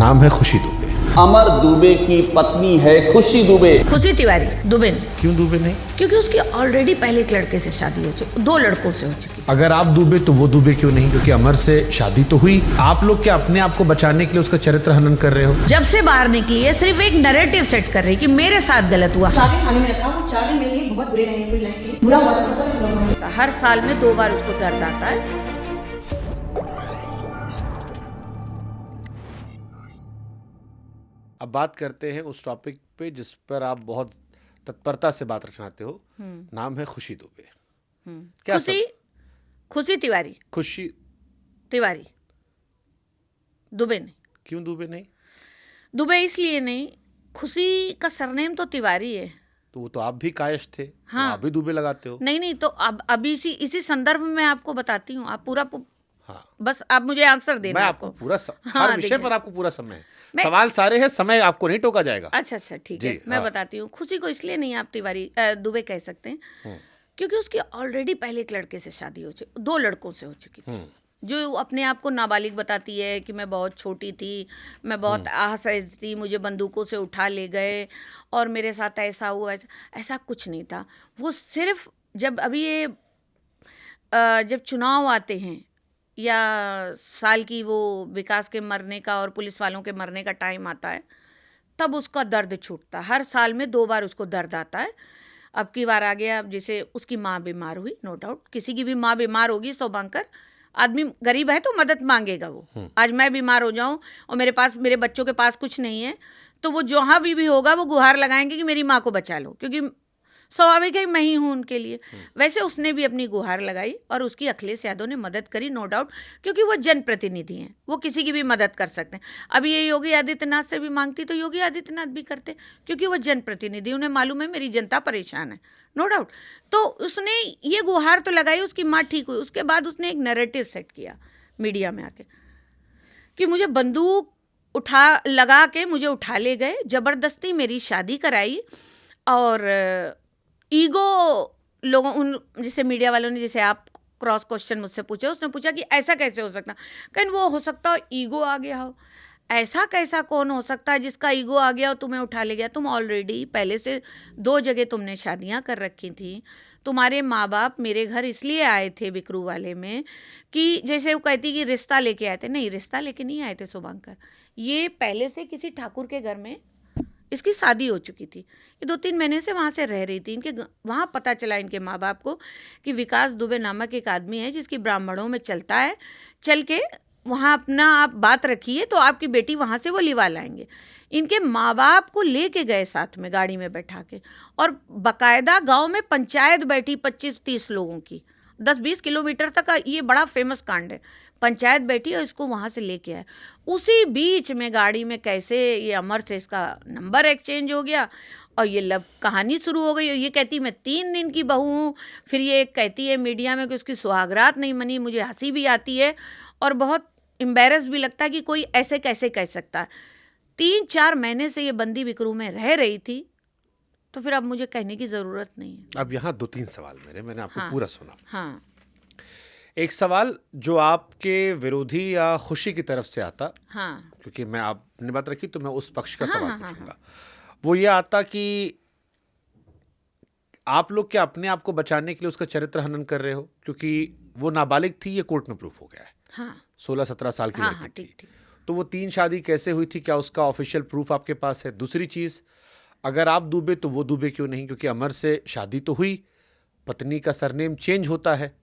नाम है खुशी दुबे। अमर दुबे की पत्नी है खुशी दुबे। खुशी तिवारी दुबे नहीं, क्यों दुबे नहीं? क्योंकि उसकी ऑलरेडी पहले एक लड़के से शादी हो चुकी, 2 लड़कों से हो चुकी। अगर आप दुबे तो वो दुबे क्यों नहीं? क्योंकि अमर से शादी तो हुई। आप लोग क्या अपने आप को बचाने के लिए उसका चरित्र हनन कर रहे हो? जब से बाहर निकली है सिर्फ एक नैरेटिव सेट कर रही कि मेरे साथ गलत हुआ। 4 दिन खाने में रखा, वो 4 दिन मेरे लिए बहुत बुरे रहे, पूरी लाइफ के बुरा हुआ था, बुरा हुआ। हर साल में 2 बार उसको दर्द आता है। अब बात करते हैं उस टॉपिक पे जिस पर आप बहुत तत्परता से बात रचनाते हो। नाम है खुशी दुबे। क्या खुशी तिवारी खुशी तिवारी दुबे नहीं। क्यों दुबे नहीं? दुबे इसलिए नहीं, खुशी का सरनेम तो तिवारी है। तो वो तो आप भी कायश थे। हाँ। तो आप भी दुबे लगाते हो। नहीं तो अब अभी इसी संदर्भ में मैं आपको बताती हूँ। आप पूरा हाँ। बस आप मुझे आंसर देना। मैं आपको पूरा हाँ, हर विषय देखिए। पर आपको पूरा समय है। सवाल सारे हैं, समय आपको नहीं टोका जाएगा। अच्छा ठीक है, मैं बताती हूँ। खुशी को इसलिए नहीं आप तिवारी दुबे कह सकते हैं क्योंकि उसकी ऑलरेडी पहले एक लड़के से शादी हो चुकी, 2 लड़कों से हो चुकी थी। जो अपने आप को नाबालिग बताती है कि मैं बहुत छोटी थी, मैं बहुत असहज थी, मुझे बंदूकों से उठा ले गए और मेरे साथ ऐसा हुआ, ऐसा कुछ नहीं था। वो सिर्फ जब अभी ये जब चुनाव आते हैं या साल की वो विकास के मरने का और पुलिस वालों के मरने का टाइम आता है, तब उसका दर्द छूटता है। हर साल में 2 बार उसको दर्द आता है। अब की बार आ गया, अब जैसे उसकी माँ बीमार हुई, नो डाउट किसी की भी माँ बीमार होगी, सौभाग्यकर आदमी गरीब है तो मदद मांगेगा वो। आज मैं बीमार हो जाऊं और मेरे बच्चों के पास कुछ नहीं है, तो वो जहाँ भी होगा वो गुहार लगाएंगे कि मेरी माँ को बचा लो, क्योंकि स्वाभाविक है मैं ही हूँ उनके लिए। वैसे उसने भी अपनी गुहार लगाई और उसकी अखिलेश यादव ने मदद करी, नो डाउट, क्योंकि वो जनप्रतिनिधि हैं, वो किसी की भी मदद कर सकते हैं। अभी ये योगी आदित्यनाथ से भी मांगती तो योगी आदित्यनाथ भी करते, क्योंकि वो जनप्रतिनिधि, उन्हें मालूम है मेरी जनता परेशान है, नो डाउट। तो उसने ये गुहार तो लगाई, उसकी माँ ठीक हुई। उसके बाद उसने एक नैरेटिव सेट किया मीडिया में आके कि मुझे बंदूक लगा के मुझे उठा ले गए, ज़बरदस्ती मेरी शादी कराई और ईगो लोगों जैसे मीडिया वालों ने, जैसे आप क्रॉस क्वेश्चन मुझसे पूछे, उसने पूछा कि ऐसा कैसे हो सकता, कहीं वो हो सकता हो ईगो आ गया हो। ऐसा कैसा कौन हो सकता है जिसका ईगो आ गया और तुम्हें उठा ले गया? तुम ऑलरेडी पहले से 2 जगह तुमने शादियां कर रखी थी। तुम्हारे माँ बाप मेरे घर इसलिए आए थे बिकरू वाले में कि जैसे वो कहती कि रिश्ता लेके आए थे। नहीं, रिश्ता लेके नहीं आए थे शुभांकर, ये पहले से किसी ठाकुर के घर में इसकी शादी हो चुकी थी। ये 2-3 महीने से वहाँ से रह रही थी। इनके वहाँ पता चला इनके माँ बाप को कि विकास दुबे नामक एक आदमी है जिसकी ब्राह्मणों में चलता है, चल के वहाँ अपना आप बात रखिए तो आपकी बेटी वहाँ से वो लिवा लाएंगे। इनके माँ बाप को लेके गए साथ में गाड़ी में बैठा के, और बाकायदा गांव में पंचायत बैठी 25-30 लोगों की, 10-20 किलोमीटर तक का ये बड़ा फेमस कांड है। पंचायत बैठी और इसको वहाँ से लेके आए। उसी बीच में गाड़ी में कैसे ये अमर से इसका नंबर एक्सचेंज हो गया और ये लव कहानी शुरू हो गई। ये कहती मैं 3 दिन की बहू हूँ, फिर ये कहती है मीडिया में कि उसकी सुहागरात नहीं मनी। मुझे हंसी भी आती है और बहुत एम्बेरस भी लगता है कि कोई ऐसे कैसे कह सकता है। 3-4 महीने से ये बंदी बिकरू में रह रही थी, तो फिर अब मुझे कहने की ज़रूरत नहीं है। अब यहाँ 2-3 सवाल मैंने आपको पूरा सुना। हाँ, एक सवाल जो आपके विरोधी या खुशी की तरफ से आता, हाँ, क्योंकि मैं आपने बात रखी तो मैं उस पक्ष का सवाल पूछूंगा। वो ये आता कि आप लोग क्या अपने आप को बचाने के लिए उसका चरित्र हनन कर रहे हो? क्योंकि वो नाबालिग थी, ये कोर्ट में प्रूफ हो गया है। हाँ, 16-17 साल की लड़की थी। ठीक। तो वो 3 शादी कैसे हुई थी? क्या उसका ऑफिशियल प्रूफ आपके पास है? दूसरी चीज, अगर आप दुबे तो वो दुबे क्यों नहीं? क्योंकि अमर से शादी तो हुई, पत्नी का सरनेम चेंज होता है,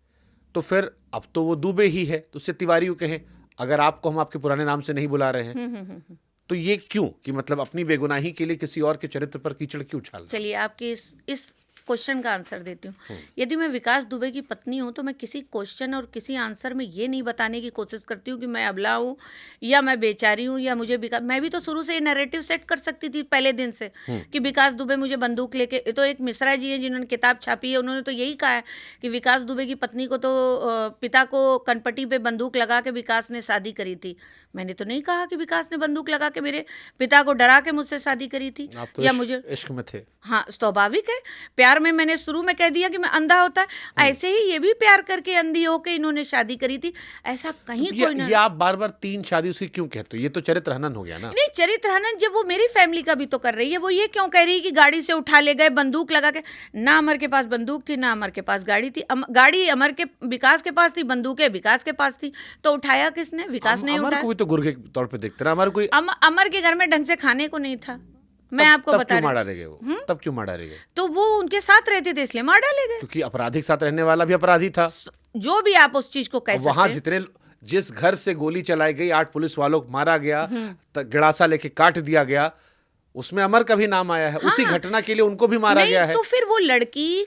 तो फिर अब तो वो दुबे ही है, तो उससे तिवारी क्यों कहें? अगर आपको हम आपके पुराने नाम से नहीं बुला रहे हैं तो ये क्यों कि मतलब अपनी बेगुनाही के लिए किसी और के चरित्र पर कीचड़ क्यों उछालना? चलिए आपके इस क्वेश्चन का आंसर देती हूँ। यदि मैं विकास दुबे की पत्नी हूँ तो मैं किसी क्वेश्चन और किसी आंसर में ये नहीं बताने की कोशिश करती हूँ कि मैं अबला हूँ या मैं बेचारी हूँ या मुझे विकास। मैं भी तो शुरू से ये नैरेटिव सेट कर सकती थी पहले दिन से कि विकास दुबे मुझे बंदूक लेके, तो एक मिश्रा जी हैं जिन्होंने किताब छापी है, उन्होंने तो यही कहा है कि विकास दुबे की पत्नी को तो पिता को कनपटी पे बंदूक लगा के विकास ने शादी करी थी। मैंने तो नहीं कहा कि विकास ने बंदूक लगा के मेरे पिता को डरा के मुझसे शादी करी थी आप तो या मुझे इश्क में थे। हाँ, स्वाभाविक है, प्यार प्यार में मैंने शुरू में कह दिया कि मैं अंधा होता है, ऐसे ही ये भी प्यार करके अंधी होके इन्होंने शादी करी थी, ऐसा कहीं कोई ना। ये आप बार बार 3 शादी उसकी क्यों कहते हो? ये तो चरित्र हनन हो गया ना। नहीं, चरित्र हनन जब वो मेरी फैमिली का भी तो कर रही है, वो ये क्यों कह रही है कि गाड़ी से उठा ले गए बंदूक लगा के? ना अमर के पास बंदूक थी, ना अमर के पास गाड़ी थी। गाड़ी अमर के विकास के पास थी, बंदूकें विकास के पास थी, तो उठाया किसने? विकास ने अमर उठाया। को भी तो गुर्गे के तौर पे देखते ना। अमर कोई अमर के घर में ढंग से खाने को नहीं था, मैं आपको तब बता क्यों रही मारा गए वो? तब क्यों मारा गए? तो वो उनके साथ रहते थे इसलिए मार डाले गए। क्योंकि अपराधी के साथ रहने वाला भी अपराधी था। जो भी आप उस चीज को कह सकते वहां हैं। जितने जिस घर से गोली चलाई गई, 8 पुलिस वालों को मारा गया, गड़ासा लेके काट दिया गया, उसमें अमर का भी नाम आया है। उसी घटना के लिए उनको भी मारा नहीं, गया है। तो फिर वो लड़की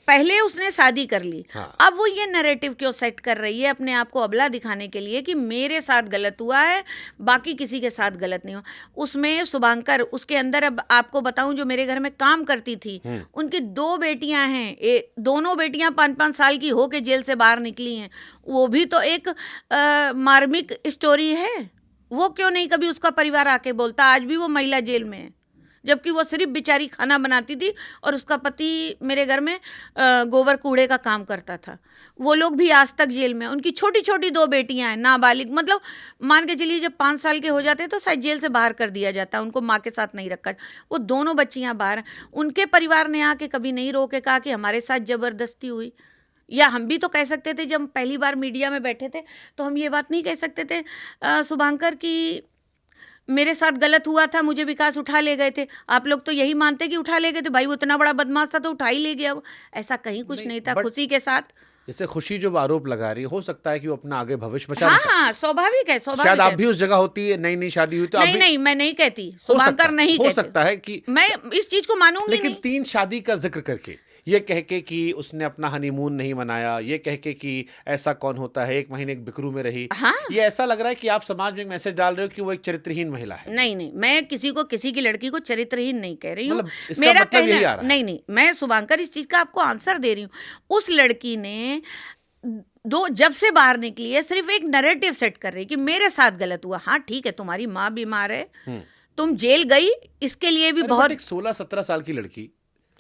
पहले उसने शादी कर ली, हाँ। अब वो ये नैरेटिव क्यों सेट कर रही है अपने आप को अबला दिखाने के लिए कि मेरे साथ गलत हुआ है, बाकी किसी के साथ गलत नहीं हुआ? उसमें शुभांकर, उसके अंदर, अब आपको बताऊं, जो मेरे घर में काम करती थी, उनकी 2 बेटियां हैं, दोनों बेटियां 5-5 साल की हो के जेल से बाहर निकली हैं। वो भी तो एक मार्मिक स्टोरी है। वो क्यों नहीं कभी उसका परिवार आके बोलता? आज भी वो महिला जेल में है, जबकि वो सिर्फ बेचारी खाना बनाती थी और उसका पति मेरे घर में गोबर कूड़े का काम करता था। वो लोग भी आज तक जेल में। उनकी छोटी छोटी 2 बेटियां हैं, नाबालिग, मतलब मान के चलिए जब 5 साल के हो जाते हैं तो शायद जेल से बाहर कर दिया जाता है, उनको माँ के साथ नहीं रखा। वो दोनों बच्चियां बाहर हैं। उनके परिवार ने आके कभी नहीं रोके कहा कि हमारे साथ जबरदस्ती हुई। या हम भी तो कह सकते थे, जब हम पहली बार मीडिया में बैठे थे तो हम ये बात नहीं कह सकते थे शुभांकर की मेरे साथ गलत हुआ था, मुझे विकास उठा ले गए थे। आप लोग तो यही मानते कि उठा ले गए थे, भाई वो इतना बड़ा बदमाश था तो उठा ही ले गया वो। ऐसा कहीं कुछ नहीं था। खुशी के साथ, जैसे खुशी जो आरोप लगा रही है, हो सकता है कि वो अपना आगे भविष्य बचा हाँ नहीं सकती। हाँ, स्वाभाविक है, स्वाभाविक शायद है। आप भी उस जगह होती है, नई नई शादी हुई तो आप नहीं भी- नहीं, मैं नहीं कहती, हो सकता- शुभांकर नहीं हो कहते। सकता है कि मैं इस चीज को मानूंगी लेकिन नहीं। 3 शादी का जिक्र करके, ये कह के कि उसने अपना हनीमून नहीं मनाया, ये कह के कि ऐसा कौन होता है, 1 महीने एक बिकरू में रही, हाँ। ये ऐसा लग रहा है कि आप समाज में एक मैसेज डाल रहे हो कि वो एक चरित्रहीन महिला है। नहीं नहीं, मैं किसी को, किसी की लड़की को चरित्रहीन नहीं कह रही हूँ। मतलब इसका मतलब यही आ रहा है। नहीं नहीं, मैं शुभांकर इस चीज का आपको आंसर दे रही हूँ। उस लड़की ने जब से बाहर निकली है, सिर्फ एक नैरेटिव सेट कर रही है कि मेरे साथ गलत हुआ। हाँ ठीक है, तुम्हारी माँ बीमार है, तुम जेल गई, इसके लिए भी अरे बहुत, एक 16-17 साल की लड़की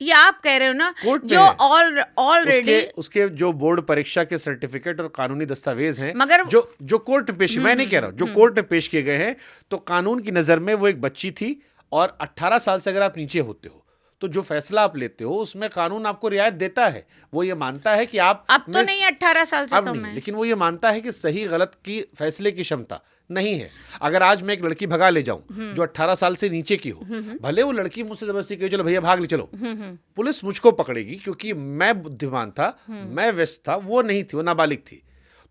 ये आप कह रहे हो ना, कोर्ट में जो है। ऑलरेडी उसके जो बोर्ड परीक्षा के सर्टिफिकेट और कानूनी दस्तावेज हैं, मगर जो कोर्ट में पेश, मैं नहीं कह रहा हूं, जो कोर्ट में पेश किए गए हैं, तो कानून की नजर में वो एक बच्ची थी। और 18 साल से अगर आप नीचे होते हो तो जो फैसला आप लेते हो उसमें कानून आपको रियायत देता है। वो ये मानता है कि आप अब तो नहीं, 18 साल से अब कम नहीं, है। लेकिन वो ये मानता है कि सही गलत की फैसले की क्षमता नहीं है। अगर आज मैं एक लड़की भगा ले जाऊं जो 18 साल से नीचे की हो, भले वो लड़की मुझसे जबरदस्ती कहे चलो भैया भाग ले चलो, पुलिस मुझको पकड़ेगी क्योंकि मैं बुद्धिमान था, मैं व्यस्त था, वो नहीं थी, वो नाबालिग थी।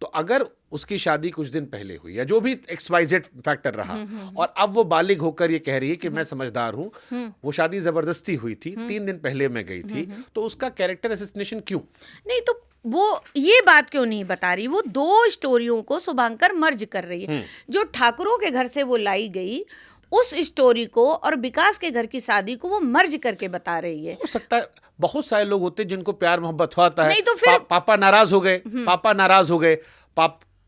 तो अगर उसकी शादी कुछ दिन पहले हुई या जो भी XYZ फैक्टर रहा, और अब वो बालिग होकर ये कह रही है कि मैं समझदार हूं, वो शादी जबरदस्ती हुई थी, 3 दिन पहले मैं गई थी, तो उसका कैरेक्टर असैसिनेशन क्यों? नहीं, तो वो ये बात क्यों नहीं बता रही? वो 2 स्टोरियों को शुभांकर मर्ज कर रही है। जो ठाकुरों के घर से वो लाई गई, उस स्टोरी को और विकास के घर की शादी को वो मर्ज करके बता रही है। हो सकता है बहुत सारे लोग होते हैं जिनको प्यार मोहब्बत होता है, नहीं तो फिर- पापा नाराज हो गए, पापा नाराज हो गए,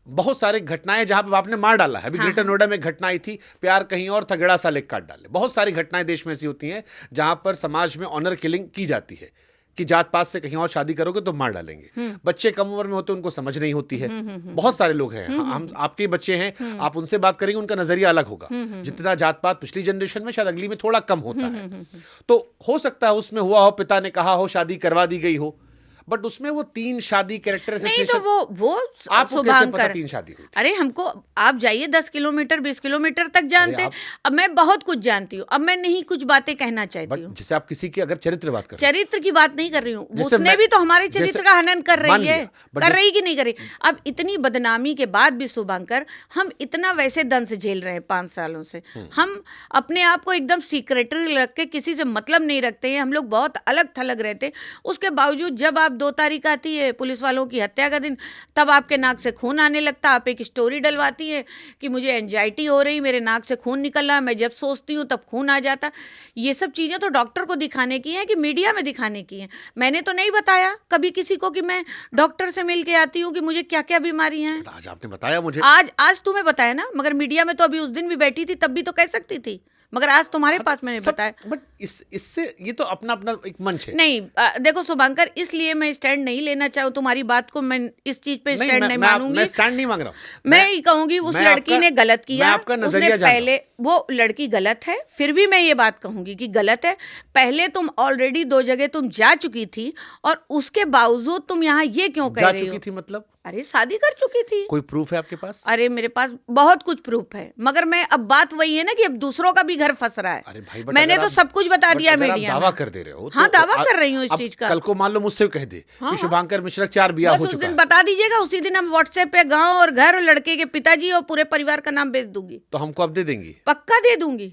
बहुत सारी घटनाएं जहां पे बाप ने मार डाला है। अभी ग्रेटर नोएडा में एक घटना आई थी, प्यार कहीं और था, गड़ा सा लेके काट डाले। बहुत सारी घटनाएं देश में ऐसी होती हैं जहां पर समाज में ऑनर किलिंग की जाती है कि जात पात से कहीं और शादी करोगे तो मार डालेंगे। बच्चे कम उम्र में होते हैं, उनको समझ नहीं होती है। बहुत सारे लोग हैं, हम आपके ही बच्चे हैं, आप उनसे बात करेंगे उनका नजरिया अलग होगा। जितना जात पात पिछली जनरेशन में, शायद अगली में थोड़ा कम होता है। तो हो सकता है उसमें हुआ हो, पिता ने कहा हो, शादी करवा दी गई हो, बट उसमें वो 3 शादी कैरेक्टर नहीं तो वो आपको कैसे पता 3 शादी हुई थी? अरे हमको, आप जाइए 10 किलोमीटर 20 किलोमीटर तक जानते हैं। अब मैं बहुत कुछ जानती हूँ, अब मैं नहीं कुछ बातें कहना चाहती हूँ। जैसे आप किसी की अगर चरित्र बात कर, चरित्र की बात नहीं कर रही हूँ, जैसे उसने मैं- भी तो हमारे जैसे- चरित्र का हनन कर मान रही है, लिया, but कर जैसे- रही कि नहीं कर रही? अब इतनी बदनामी के बाद भी शुभांकर, हम इतना वैसे दंश झेल रहे हैं 5 सालों से। हम अपने आप को एकदम सीक्रेटरी रख के किसी से मतलब नहीं रखते हैं, हम लोग बहुत अलग थलग रहते हैं। उसके बावजूद जब आप 2 तारीख आती है पुलिस वालों की हत्या का दिन, तब आपके नाक से खून आने लगता। आप एक स्टोरी डलवाती है कि मुझे एंजाइटी हो रही, मेरे नाक से खून निकल रहा, मैं जब सोचती हूँ तब खून आ जाता। ये सब चीज़ें तो डॉक्टर को दिखाने की हैं कि मीडिया में दिखाने की हैं। मैंने तो नहीं बताया कभी किसी को कि मैं डॉक्टर से मिल के आती हूँ कि मुझे क्या क्या बीमारियाँ हैं। आज आपने बताया मुझे। आज तुम्हें बताया ना, मगर मीडिया में तो अभी उस दिन भी बैठी थी, तब भी तो कह सकती थी मगर आज तुम्हारे पास मैंने बताया बट इससे ये तो अपना अपना एक मंच है। नहीं। देखो शुभंकर, इसलिए मैं स्टैंड नहीं लेना चाहूँ तुम्हारी बात को, मैं इस चीज पे स्टैंड नहीं मानूंगी। मैं स्टैंड नहीं मांग रहा हूँ। मैं ही कहूंगी उस लड़की ने गलत किया। मैं आपका नजरिया उसने पहले, वो लड़की गलत है, फिर भी मैं ये बात कहूंगी कि गलत है। पहले तुम ऑलरेडी 2 जगह तुम जा चुकी थी और उसके बावजूद तुम यहाँ ये क्यों कह रही हो? जा चुकी थी मतलब? अरे शादी कर चुकी थी। कोई प्रूफ है आपके पास? अरे मेरे पास बहुत कुछ प्रूफ है, मगर मैं, अब बात वही है ना कि अब दूसरों का भी घर फंस रहा है। अरे भाई, मैंने तो सब कुछ बता दिया मीडिया मीडिया दावा में। कर दे रहे हो। हाँ, तो दावा कर रही हूँ इस चीज का। कल को मान लो मुझसे कह दे कि शुभांकर मिश्रा 4 ब्याह बस हो उस चुका दिन है, बता दीजिएगा, उसी दिन हम व्हाट्सएप पे गांव और घर और लड़के के पिताजी और पूरे परिवार का नाम भेज दूंगी। तो हमको अब दे देंगी? पक्का दे दूंगी।